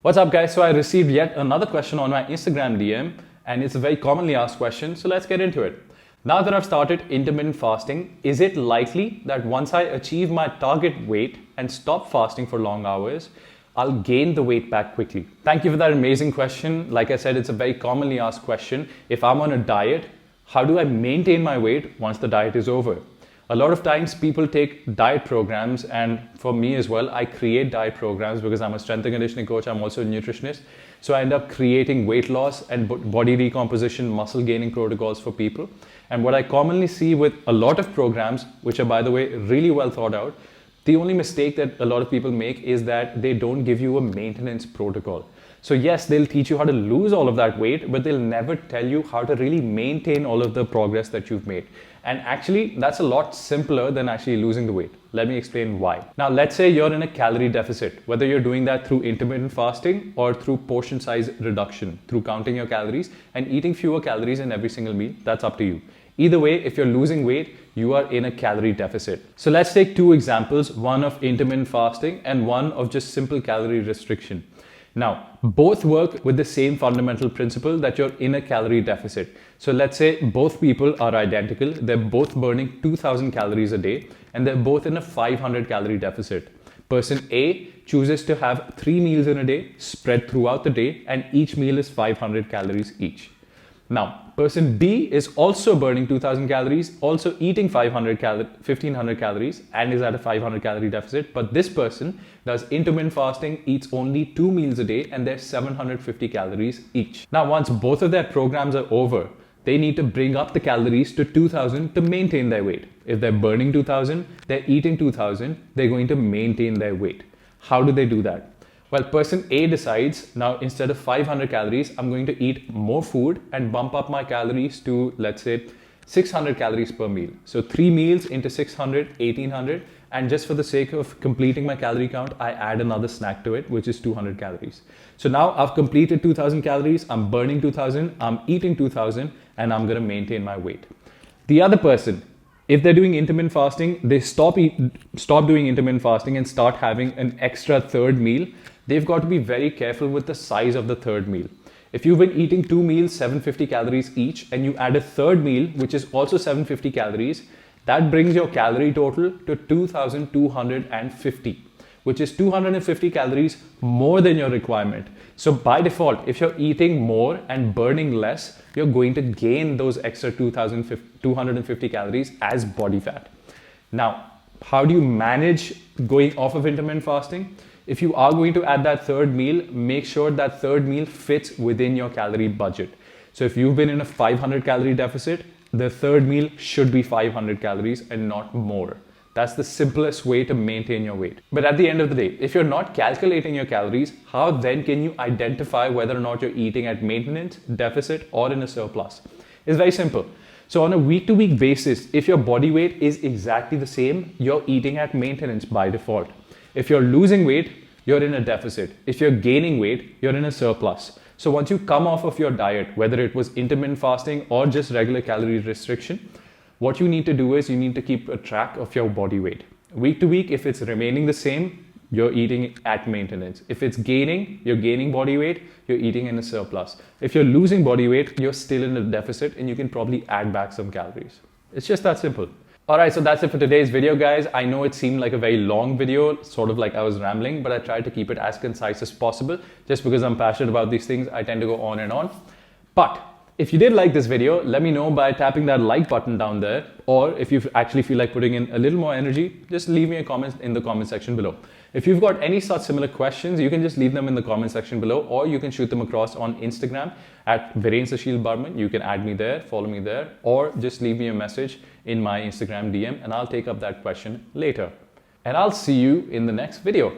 What's up guys? So I received yet another question on my Instagram DM and it's a very commonly asked question, so let's get into it. Now that I've started intermittent fasting, is it likely that once I achieve my target weight and stop fasting for long hours, I'll gain the weight back quickly? Thank you for that amazing question. Like I said, it's a very commonly asked question. If I'm on a diet, how do I maintain my weight once the diet is over? A lot of times people take diet programs, and for me as well, I create diet programs because I'm a strength and conditioning coach. I'm also a nutritionist. So I end up creating weight loss and body recomposition, muscle gaining protocols for people. And what I commonly see with a lot of programs, which are, by the way, really well thought out, the only mistake that a lot of people make is that they don't give you a maintenance protocol. So yes, they'll teach you how to lose all of that weight, but they'll never tell you how to really maintain all of the progress that you've made. And actually, that's a lot simpler than actually losing the weight. Let me explain why. Now, let's say you're in a calorie deficit, whether you're doing that through intermittent fasting or through portion size reduction, through counting your calories and eating fewer calories in every single meal. That's up to you. Either way, if you're losing weight, you are in a calorie deficit. So let's take two examples, one of intermittent fasting and one of just simple calorie restriction. Now, both work with the same fundamental principle that you're in a calorie deficit. So let's say both people are identical. They're both burning 2000 calories a day and they're both in a 500 calorie deficit. Person A chooses to have 3 meals in a day spread throughout the day, and each meal is 500 calories each. Now, person B is also burning 2000 calories, also eating 1500 calories and is at a 500 calorie deficit. But this person does intermittent fasting, eats only 2 meals a day, and they're 750 calories each. Now, once both of their programs are over, they need to bring up the calories to 2000 to maintain their weight. If they're burning 2000, they're eating 2000, they're going to maintain their weight. How do they do that? Well, person A decides, now instead of 500 calories, I'm going to eat more food and bump up my calories to, let's say, 600 calories per meal. So 3 meals into 600, 1800. And just for the sake of completing my calorie count, I add another snack to it, which is 200 calories. So now I've completed 2000 calories, I'm burning 2000, I'm eating 2000, and I'm going to maintain my weight. The other person, if they're doing intermittent fasting, they stop doing intermittent fasting and start having an extra third meal. They've got to be very careful with the size of the third meal. If you've been eating 2 meals, 750 calories each, and you add a third meal, which is also 750 calories, that brings your calorie total to 2250, which is 250 calories more than your requirement. So by default, if you're eating more and burning less, you're going to gain those extra 250 calories as body fat. Now, how do you manage going off of intermittent fasting? If you are going to add that third meal, make sure that third meal fits within your calorie budget. So if you've been in a 500 calorie deficit, the third meal should be 500 calories and not more. That's the simplest way to maintain your weight. But at the end of the day, if you're not calculating your calories, how then can you identify whether or not you're eating at maintenance, deficit, or in a surplus? It's very simple. So on a week-to-week basis, if your body weight is exactly the same, you're eating at maintenance by default. If you're losing weight, you're in a deficit. If you're gaining weight, you're in a surplus. So once you come off of your diet, whether it was intermittent fasting or just regular calorie restriction, what you need to do is you need to keep a track of your body weight. Week to week, if it's remaining the same, you're eating at maintenance. If it's gaining, you're gaining body weight, you're eating in a surplus. If you're losing body weight, you're still in a deficit and you can probably add back some calories. It's just that simple. Alright, so that's it for today's video, guys. I know it seemed like a very long video, sort of like I was rambling, but I tried to keep it as concise as possible. Just because I'm passionate about these things, I tend to go on and on. But if you did like this video, let me know by tapping that like button down there. Or if you actually feel like putting in a little more energy, just leave me a comment in the comment section below. If you've got any such similar questions, you can just leave them in the comment section below, or you can shoot them across on Instagram at Viren Sashil Barman. You can add me there, follow me there, or just leave me a message in my Instagram DM and I'll take up that question later. And I'll see you in the next video.